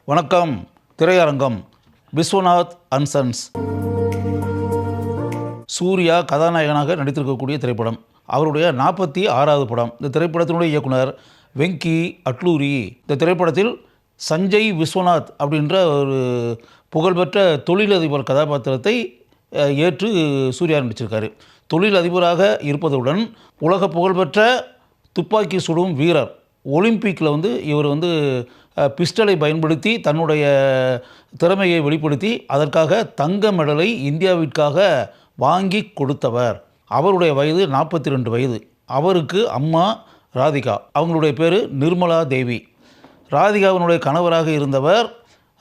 வணக்கம். திரையரங்கம். Viswanath and sons. Surya கதாநாயகனாக நடித்திருக்கக்கூடிய திரைப்படம். அவருடைய 46வது படம். இந்த திரைப்படத்தினுடைய இயக்குனர் வெங்கி அட்லூரி. இந்த திரைப்படத்தில் சஞ்சய் விஸ்வநாத் அப்படின்ற ஒரு புகழ்பெற்ற தொழிலதிபர் கதாபாத்திரத்தை ஏற்று சூர்யா நடிச்சிருக்காரு. தொழிலதிபராக இருப்பதுடன் உலக புகழ்பெற்ற துப்பாக்கி சுடும் வீரர். ஒலிம்பிக்கில் இவர் பிஸ்டலை பயன்படுத்தி தன்னுடைய திறமையை வெளிப்படுத்தி அதற்காக தங்க மெடலை இந்தியாவிற்காக வாங்கி கொடுத்தவர். அவருடைய வயது 42 வயது. அவருக்கு அம்மா ராதிகா, அவங்களுடைய பேர் நிர்மலா தேவி. ராதிகாவினுடைய கணவராக இருந்தவர்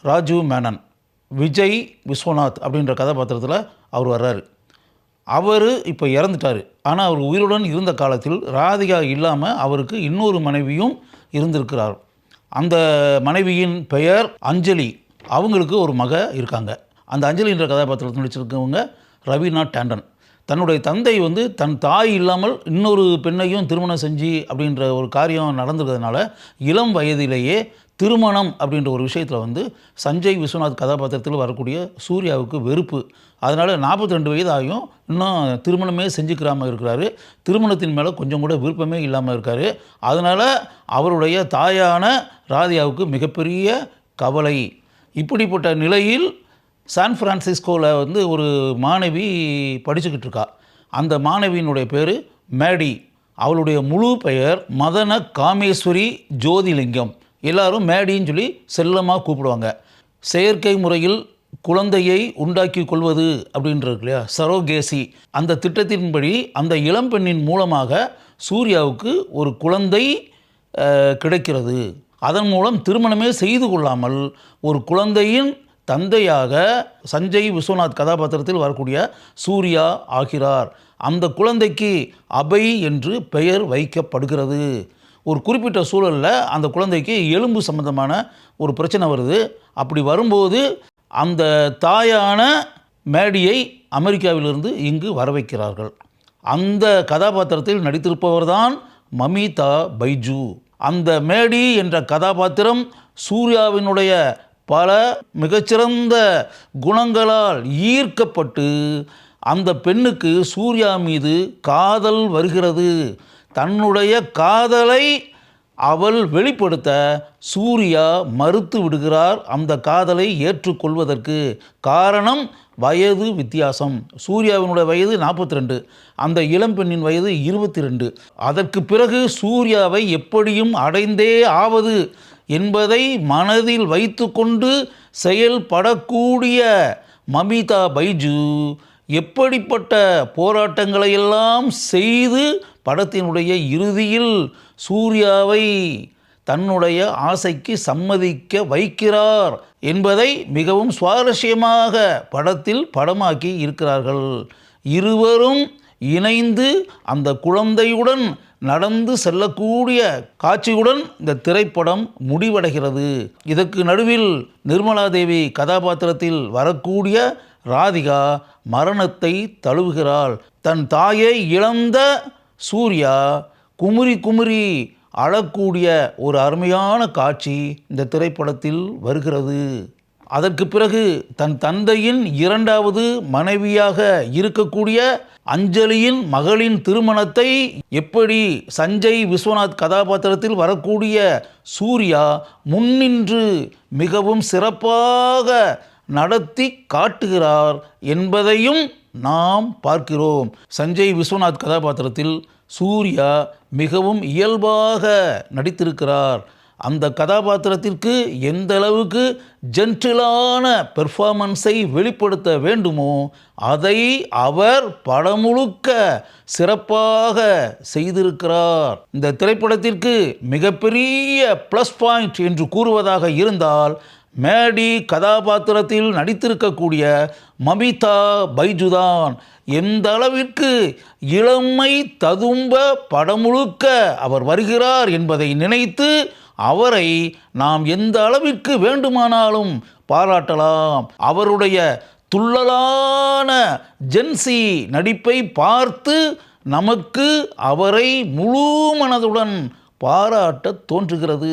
ராஜீவ் மேனன். விஜய் விஸ்வநாத் அப்படின்ற கதாபாத்திரத்தில் அவர் வர்றார். அவர் இப்போ இறந்துட்டார். ஆனால் அவர் உயிருடன் இருந்த காலத்தில் ராதிகா இல்லாமல் அவருக்கு இன்னொரு மனைவியும் இருந்திருக்கிறார். அந்த மனைவியின் பெயர் அஞ்சலி. அவங்களுக்கு ஒரு மக இருக்காங்க. அந்த அஞ்சலி என்ற கதாபாத்திரத்தில் நடிச்சிருக்கவங்க ரவீனா டேண்டன். தன்னுடைய தந்தை தன் தாய் இல்லாமல் இன்னொரு பெண்ணையும் திருமணம் செஞ்சு அப்படின்ற ஒரு காரியம் நடந்துக்கிறதுனால இளம் வயதிலேயே திருமணம் அப்படின்ற ஒரு விஷயத்தில் சஞ்சய் விஸ்வநாத் கதாபாத்திரத்தில் வரக்கூடிய சூர்யாவுக்கு வெறுப்பு. அதனால் 42 வயது ஆகியும் இன்னும் திருமணமே செஞ்சுக்கிறாமல் இருக்கிறாரு. திருமணத்தின் மேலே கொஞ்சம் கூட விருப்பமே இல்லாமல் இருக்கார். அதனால் அவருடைய தாயான ராதிகாவுக்கு மிகப்பெரிய கவலை. இப்படிப்பட்ட நிலையில் சான் ஃப்ரான்சிஸ்கோவில் ஒரு மாணவி படிச்சுக்கிட்டு இருக்கா. அந்த மாணவியினுடைய பேர் மேடி. அவளுடைய முழு பெயர் மதன காமேஸ்வரி ஜோதிலிங்கம். எல்லாரும் மேடின்னு சொல்லி செல்லமாக கூப்பிடுவாங்க. செயற்கை முறையில் குழந்தையை உண்டாக்கி கொள்வது அப்படின்றது இல்லையா, சரோகேசி. அந்த திட்டத்தின்படி அந்த இளம்பெண்ணின் மூலமாக சூர்யாவுக்கு ஒரு குழந்தை கிடைக்கிறது. அதன் மூலம் திருமணமே செய்து கொள்ளாமல் ஒரு குழந்தையின் தந்தையாக சஞ்சய் விஸ்வநாத் கதாபாத்திரத்தில் வரக்கூடிய சூர்யா ஆகிறார். அந்த குழந்தைக்கு அபய் என்று பெயர் வைக்கப்படுகிறது. ஒரு குறிப்பிட்ட சூழலில் அந்த குழந்தைக்கு எலும்பு சம்பந்தமான ஒரு பிரச்சனை வருது. அப்படி வரும்போது அந்த தாயான மேடியை அமெரிக்காவிலிருந்து இங்கு வர வைக்கிறார்கள். அந்த கதாபாத்திரத்தில் நடித்திருப்பவர்தான் மமிதா பைஜு. அந்த மேடி என்ற கதாபாத்திரம் சூர்யாவினுடைய பல மிகச்சிறந்த குணங்களால் ஈர்க்கப்பட்டு அந்த பெண்ணுக்கு சூர்யா மீது காதல் வருகிறது. தன்னுடைய காதலை அவள் வெளிப்படுத்த சூர்யா மறுத்து விடுகிறார் அந்த காதலை ஏற்றுக்கொள்வதற்கு. காரணம் வயது வித்தியாசம். சூர்யாவினுடைய வயது 42, அந்த இளம்பெண்ணின் வயது 22. அதற்கு பிறகு சூர்யாவை எப்படியும் அடைந்தே ஆவது என்பதை மனதில் வைத்து கொண்டு செயல்படக்கூடிய மமிதா பைஜு எப்படிப்பட்ட போராட்டங்களையெல்லாம் செய்து படத்தினுடைய இறுதியில் சூர்யாவை தன்னுடைய ஆசைக்கு சம்மதிக்க வைக்கிறார் என்பதை மிகவும் சுவாரஸ்யமாக படத்தில் படமாக்கி இருக்கிறார்கள். இருவரும் இணைந்து அந்த குழந்தையுடன் நடந்து செல்லக்கூடிய காட்சியுடன் இந்த திரைப்படம் முடிவடைகிறது. இதற்கு நடுவில் நிர்மலா தேவி கதாபாத்திரத்தில் வரக்கூடிய ராதிகா மரணத்தை தழுவுகிறாள். தன் தாயை இழந்த சூர்யா குமுறி குமுறி அழக்கூடிய ஒரு அருமையான காட்சி இந்த திரைப்படத்தில் வருகிறது. அதற்கு பிறகு தன் தந்தையின் 2வது மனைவியாக இருக்கக்கூடிய அஞ்சலியின் மகளின் திருமணத்தை எப்படி சஞ்சய் விஸ்வநாத் கதாபாத்திரத்தில் வரக்கூடிய சூர்யா முன்னின்று மிகவும் சிறப்பாக நடத்தி காட்டுகிறார் என்பதையும் நாம் பார்க்கிறோம். சஞ்சய் விஸ்வநாத் கதாபாத்திரத்தில் சூர்யா மிகவும் இயல்பாக நடித்திருக்கிறார். அந்த கதாபாத்திரத்திற்கு எந்த அளவுக்கு ஜென்டிலான பெர்ஃபார்மன்ஸை வெளிப்படுத்த வேண்டுமோ அதை அவர் படம் முழுக்க சிறப்பாக செய்திருக்கிறார். இந்த திரைப்படத்திற்கு மிகப்பெரிய ப்ளஸ் பாயிண்ட் என்று கூறுவதாக இருந்தால் மேடி கதாபாத்திரத்தில் நடித்திருக்கக்கூடிய மமிதா பைஜுதான். எந்த அளவிற்கு இளமை ததும்ப படம் முழுக்க அவர் வருகிறார் என்பதை நினைத்து அவரை நாம் எந்த அளவிற்கு வேண்டுமானாலும் பாராட்டலாம். அவருடைய துள்ளலான ஜென்சி நடிப்பை பார்த்து நமக்கு அவரை முழு மனதுடன் பாராட்ட தோன்றுகிறது.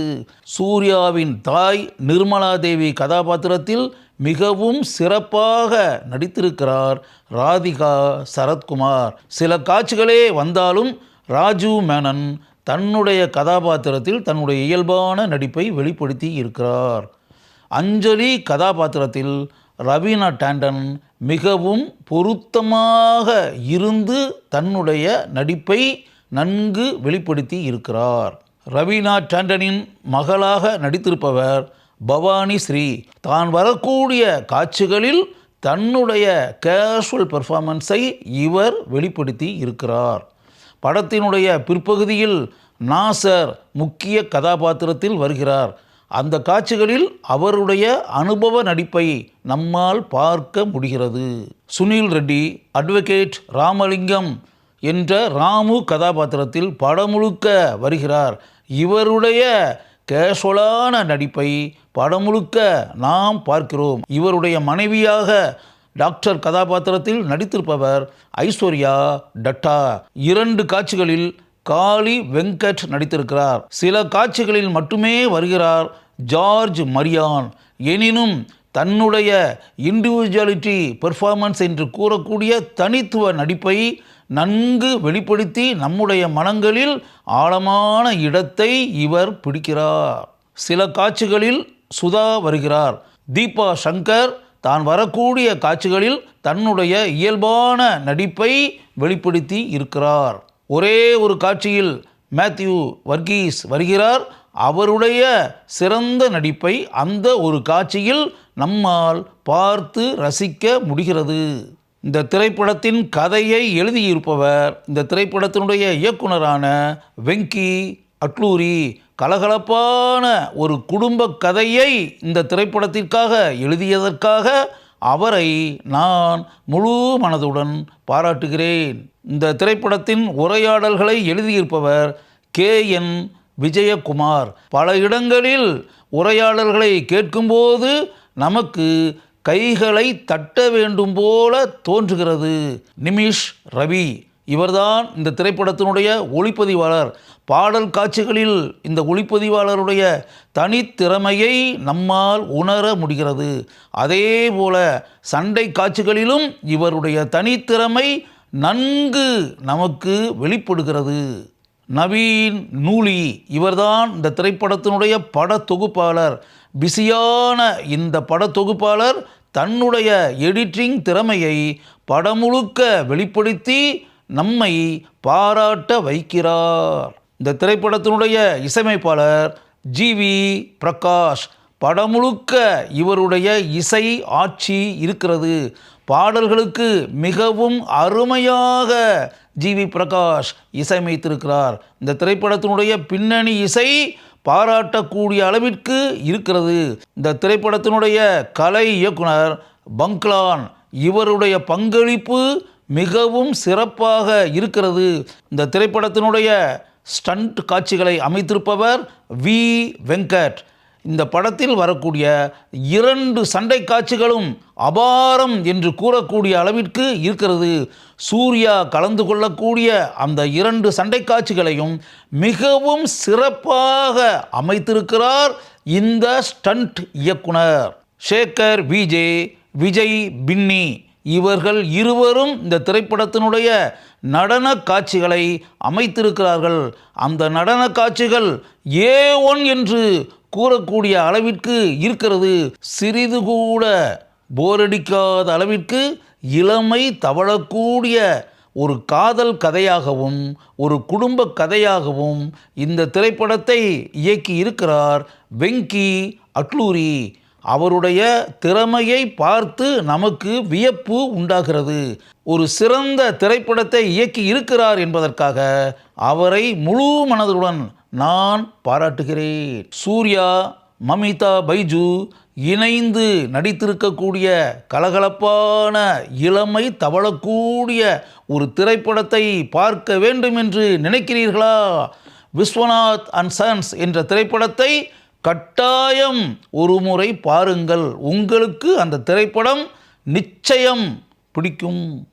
சூர்யாவின் தாய் நிர்மலா தேவி கதாபாத்திரத்தில் மிகவும் சிறப்பாக நடித்திருக்கிறார் ராதிகா சரத்குமார். சில காட்சிகளே வந்தாலும் ராஜீவ் மேனன் தன்னுடைய கதாபாத்திரத்தில் தன்னுடைய இயல்பான நடிப்பை வெளிப்படுத்தி இருக்கிறார். அஞ்சலி கதாபாத்திரத்தில் ரவீனா டாண்டன் மிகவும் பொருத்தமாக இருந்து தன்னுடைய நடிப்பை நன்கு வெளிப்படுத்தி இருக்கிறார். ரவீனா டாண்டனின் மகளாக நடித்திருப்பவர் பவானி ஸ்ரீ. தான் வரக்கூடிய காட்சிகளில் தன்னுடைய கேஷுவல் பெர்ஃபார்மன்ஸை இவர் வெளிப்படுத்தி இருக்கிறார். படத்தினுடைய பிற்பகுதியில் நாசர் முக்கிய கதாபாத்திரத்தில் வருகிறார். அந்த காட்சிகளில் அவருடைய அனுபவ நடிப்பை நம்மால் பார்க்க முடிகிறது. சுனில் ரெட்டி அட்வொகேட் ராமலிங்கம் என்ற ராமு கதாபாத்திரத்தில் படம் முழுக்க வருகிறார். இவருடைய கேஷுவலான நடிப்பை படம் முழுக்க நாம் பார்க்கிறோம். இவருடைய மனைவியாக டாக்டர் கதாபாத்திரத்தில் நடித்திருப்பவர் ஐஸ்வர்யா டட்டா. 2 காட்சிகளில் காளி வெங்கட் நடித்திருக்கிறார். சில காட்சிகளில் மட்டுமே வருகிறார் ஜார்ஜ் மரியான். எனினும் தன்னுடைய இண்டிவிஜுவாலிட்டி பெர்ஃபார்மன்ஸ் என்று கூறக்கூடிய தனித்துவ நடிப்பை நன்கு வெளிப்படுத்தி நம்முடைய மனங்களில் ஆழமான இடத்தை இவர் பிடிக்கிறார். சில காட்சிகளில் சுதா வருகிறார். தீபா சங்கர் தான் வரக்கூடிய காட்சிகளில் தன்னுடைய இயல்பான நடிப்பை வெளிப்படுத்தி இருக்கிறார். ஒரே ஒரு காட்சியில் மேத்யூ வர்கீஸ் வருகிறார். அவருடைய சிறந்த நடிப்பை அந்த ஒரு காட்சியில் நம்மால் பார்த்து ரசிக்க முடிகிறது. இந்த திரைப்படத்தின் கதையை எழுதியிருப்பவர் இந்த திரைப்படத்தினுடைய இயக்குனரான வெங்கி அட்லூரி. கலகலப்பான ஒரு குடும்ப கதையை இந்த திரைப்படத்திற்காக எழுதியதற்காக அவரை நான் முழு மனதுடன் பாராட்டுகிறேன். இந்த திரைப்படத்தின் உரையாடல்களை எழுதியிருப்பவர் KN விஜயகுமார். பல இடங்களில் உரையாடல்களை கேட்கும்போது நமக்கு கைகளை தட்ட வேண்டும் போல தோன்றுகிறது. நிமிஷ் ரவி இவர்தான் இந்த திரைப்படத்தினுடைய ஒளிப்பதிவாளர். பாடல் காட்சிகளில் இந்த ஒளிப்பதிவாளருடைய தனித்திறமையை நம்மால் உணர முடிகிறது. அதே போல சண்டை காட்சிகளிலும் இவருடைய தனித்திறமை நன்கு நமக்கு வெளிப்படுகிறது. நவீன் நூலி இவர்தான் இந்த திரைப்படத்தினுடைய பட தொகுப்பாளர். பிஸியான இந்த பட தொகுப்பாளர் தன்னுடைய எடிட்டிங் திறமையை படம் முழுக்க வெளிப்படுத்தி நம்மை பாராட்ட வைக்கிறார். இந்த திரைப்படத்தினுடைய இசையமைப்பாளர் GV பிரகாஷ். படம் முழுக்க இவருடைய இசை ஆட்சி இருக்கிறது. பாடல்களுக்கு மிகவும் அருமையாக GV பிரகாஷ் இசையமைத்திருக்கிறார். இந்த திரைப்படத்தினுடைய பின்னணி இசை பாராட்டக்கூடிய அளவிற்கு இருக்கிறது. இந்த திரைப்படத்தினுடைய கலை இயக்குனர் பங்க்லான் இவருடைய பங்களிப்பு மிகவும் சிறப்பாக இருக்கிறது. இந்த திரைப்படத்தினுடைய ஸ்டண்ட் காட்சிகளை அமைத்திருப்பவர் V வெங்கட். இந்த படத்தில் வரக்கூடிய 2 சண்டை காட்சிகளும் அபாரம் என்று கூறக்கூடிய அளவிற்கு இருக்கிறது. சூர்யா கலந்து கொள்ளக்கூடிய அந்த 2 சண்டை காட்சிகளையும் மிகவும் சிறப்பாக அமைத்திருக்கிறார் இந்த ஸ்டண்ட் இயக்குனர். சேகர் விஜய் பின்னி இவர்கள் இருவரும் இந்த திரைப்படத்தினுடைய நடன காட்சிகளை அமைத்திருக்கிறார்கள். அந்த நடன காட்சிகள் A1 என்று கூறக்கூடிய அளவிற்கு இருக்கிறது. சிறிது கூட போரடிக்காத அளவிற்கு இளமை தவழக்கூடிய ஒரு காதல் கதையாகவும் ஒரு குடும்ப கதையாகவும் இந்த திரைப்படத்தை இயக்கி இருக்கிறார் வெங்கி அட்லூரி. அவருடைய திறமையை பார்த்து நமக்கு வியப்பு உண்டாகிறது. ஒரு சிறந்த திரைப்படத்தை இயக்கி இருக்கிறார் என்பதற்காக அவரை முழு மனதுடன் நான் பாராட்டுகிறேன். சூர்யா மமிதா பைஜு இணைந்து நடித்திருக்கக்கூடிய கலகலப்பான இளமை தவழக்கூடிய ஒரு திரைப்படத்தை பார்க்க வேண்டும் என்று நினைக்கிறீர்களா? விஸ்வநாத் அண்ட் சன்ஸ் என்ற திரைப்படத்தை கட்டாயம் ஒரு முறை பாருங்கள். உங்களுக்கு அந்த திரைப்படம் நிச்சயம் பிடிக்கும்.